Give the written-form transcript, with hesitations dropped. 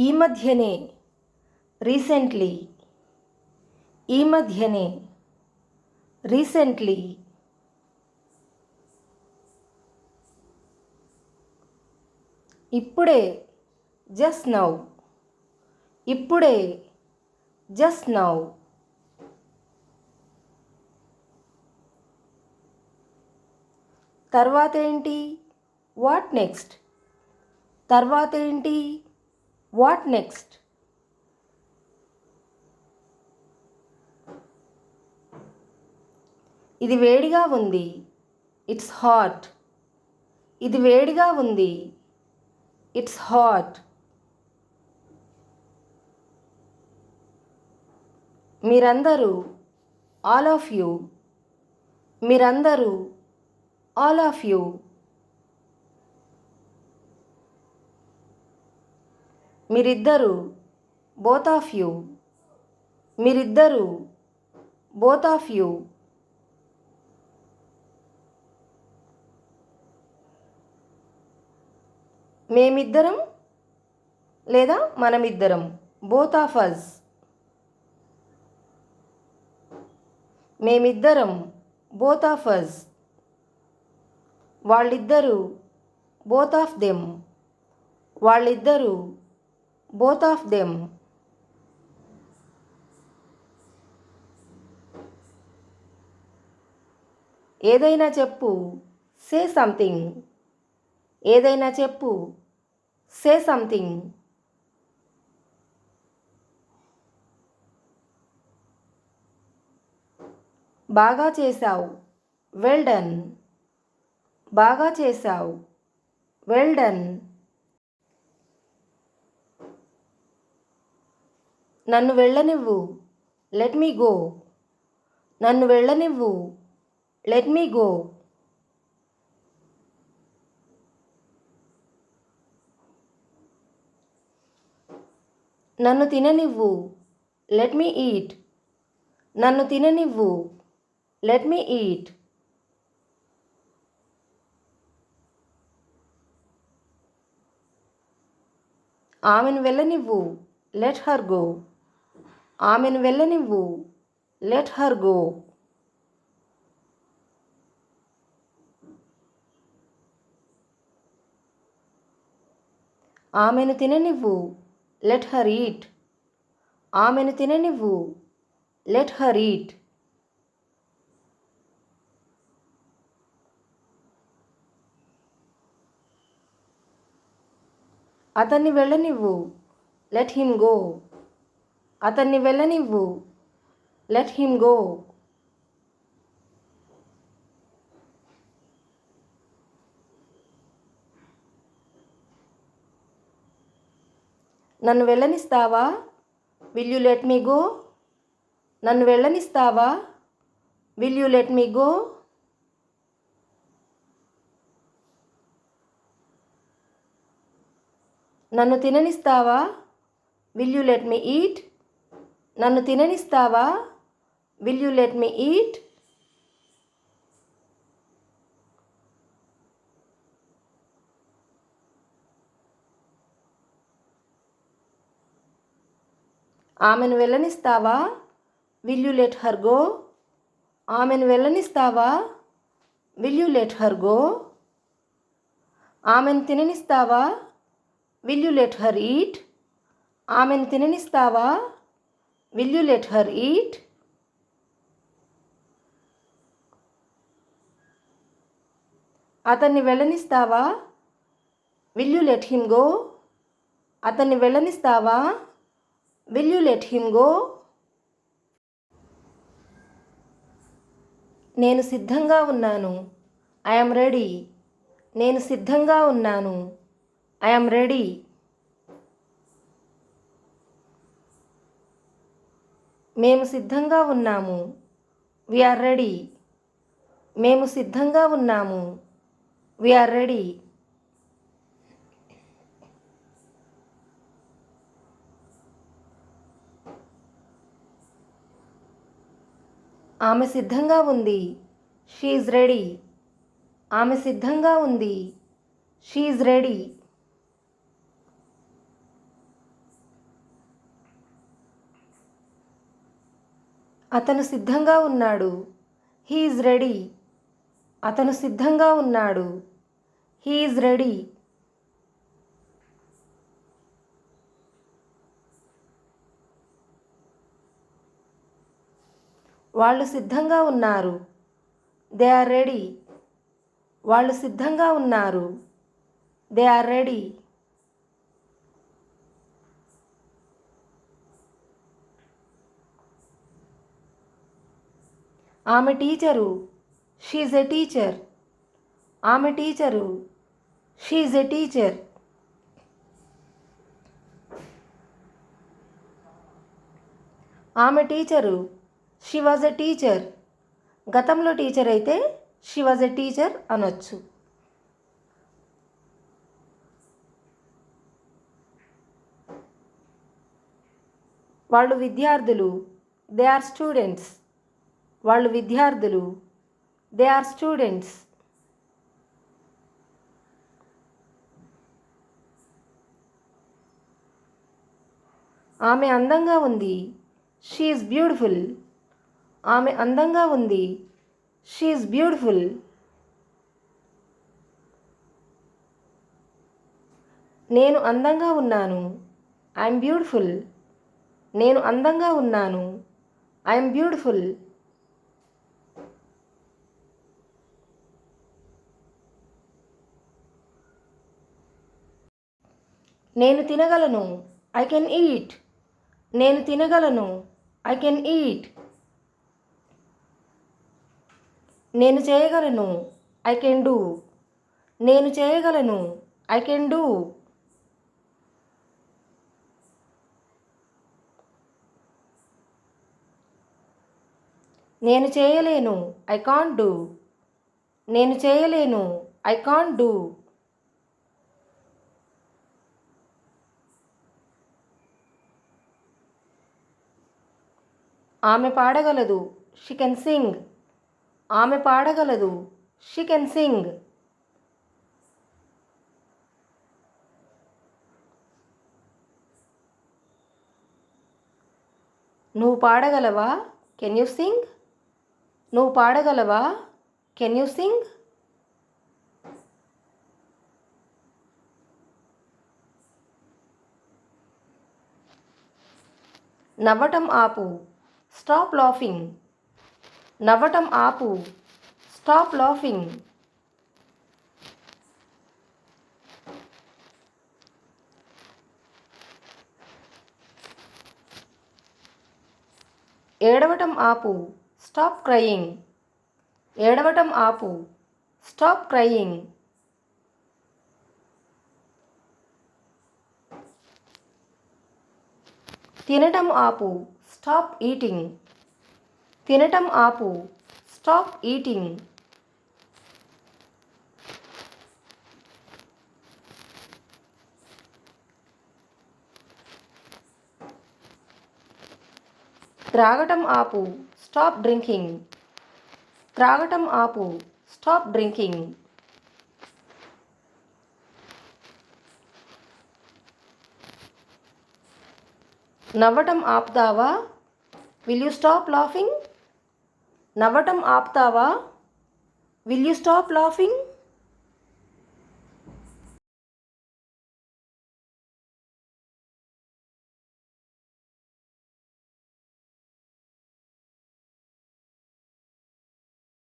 ఈ మధ్యనే, రీసెంట్లీ, ఈ మధ్యనే, రీసెంట్లీ, ఇప్పుడే, జస్ట్ నౌ, ఇప్పుడే, జస్ట్ నౌ, తర్వాతేంటి, వాట్ నెక్స్ట్, తర్వాతేంటి, వాట్ నెక్స్ట్, ఇది వేడిగా ఉంది, ఇట్స్ హాట్, ఇది వేడిగా ఉంది, ఇట్స్ హాట్, మీరందరూ, ఆల్ ఆఫ్ యూ, మీరందరూ, ఆల్ ఆఫ్ యూ, మీరిద్దరూ, బోత్ ఆఫ్ యూ, మీరిద్దరూ, బోత్ ఆఫ్ యూ, మేమిద్దరం లేదా మనమిద్దరం, బోత్ ఆఫ్ అస్, మేమిద్దరం, బోత్ ఆఫ్ అస్, వాళ్ళిద్దరూ, బోత్ ఆఫ్ దెమ్, వాళ్ళిద్దరూ, బోత్ ఆఫ్ దెమ్, ఏదైనా చెప్పు, సే సంథింగ్, ఏదైనా చెప్పు, సే సంథింగ్, బాగా చేశావు, వెల్ డన్, బాగా చేశావు, వెల్ డన్, నన్ను వెళ్ళనివ్వు, లెట్ మీ గో, నన్ను వెళ్ళనివ్వు, లెట్ మీ గో, నన్ను తిననివ్వు, లెట్ మీ ఈట్, నన్ను తిననివ్వు, లెట్ మీ ఈట్, ఆమెను వెళ్ళనివ్వు, లెట్ హర్ గో, ఆమెను వెళ్ళనివ్వు, లెట్ హర్ గో, ఆమెను తిననివ్వు, లెట్ హర్ ఈట్, ఆమెను తిననివ్వు, లెట్ హర్ ఈట్, అతన్ని వెళ్ళనివ్వు, లెట్ హిమ్ గో, అతన్ని వెళ్ళనివ్వు, లెట్ హిమ్ గో, నన్ను వెళ్ళనిస్తావా, will you let me go, నన్ను వెళ్ళనిస్తావా, will you let me go, నన్ను తిననిస్తావా, will you let me eat, నన్ను తిననిస్తావా, will you let me eat, ఆమెను వెళ్ళనిస్తావా, will you let her go, ఆమెను వెళ్ళనిస్తావా, will you let her go, ఆమెను తిననిస్తావా, will you let her eat, ఆమెను తిననిస్తావా, will you let her eat, అతన్ని వెళ్ళనిస్తావా, will you let him go, అతన్ని వెళ్ళనిస్తావా, will you let him go, నేను సిద్ధంగా ఉన్నాను, ఐఎమ్ రెడీ, నేను సిద్ధంగా ఉన్నాను, ఐఎమ్ రెడీ, మేము సిద్ధంగా ఉన్నాము, వీఆర్ రెడీ, మేము సిద్ధంగా ఉన్నాము, వీఆర్ రెడీ, ఆమె సిద్ధంగా ఉంది, షీ ఈజ్ రెడీ, ఆమె సిద్ధంగా ఉంది, షీ ఈజ్ రెడీ, అతను సిద్ధంగా ఉన్నాడు. He is ready. అతను సిద్ధంగా ఉన్నాడు. He is ready. వాళ్ళు సిద్ధంగా ఉన్నారు. They are ready. వాళ్ళు సిద్ధంగా ఉన్నారు. They are ready. ఆమె టీచరు. She is a teacher. ఆమె టీచరు. She is a teacher. ఆమె teacher. She was a teacher. గతంలో టీచర్ అయితే షీ వాజ్ ఎ టీచర్ అనొచ్చు. వాళ్ళు విద్యార్థులు. They are students. వాళ్ళు విద్యార్థులు. They are students. ఆమె అందంగా ఉంది. She is beautiful. ఆమె అందంగా ఉంది. She is beautiful. నేను అందంగా ఉన్నాను. I'm beautiful. నేను అందంగా ఉన్నాను. I'm beautiful. నేను తినగలను. I can eat. నేను తినగలను. I can eat. నేను చేయగలను. I can do. నేను చేయగలను. I can do. నేను చేయలేను. I can't do. నేను చేయలేను. I can't do. ఆమె పాడగలదు. She can sing. ఆమె పాడగలదు. She can sing. నువ్వు పాడగలవా? Can you sing? నువ్వు పాడగలవా? Can you sing? నవ్వటం ఆపు. Stop laughing. నవ్వటం ఆపు. Stop laughing. ఏడవటం ఆపు. Stop crying. ఏడవటం ఆపు. Stop crying. తినటం ఆపు. Stop eating. తినటం ఆపు. Stop eating. త్రాగటం ఆపు. Stop drinking. త్రాగటం ఆపు. Stop drinking. నవ్వటం ఆపుతావా? Will you stop laughing? నవ్వటం ఆపుతావా? Will you stop laughing?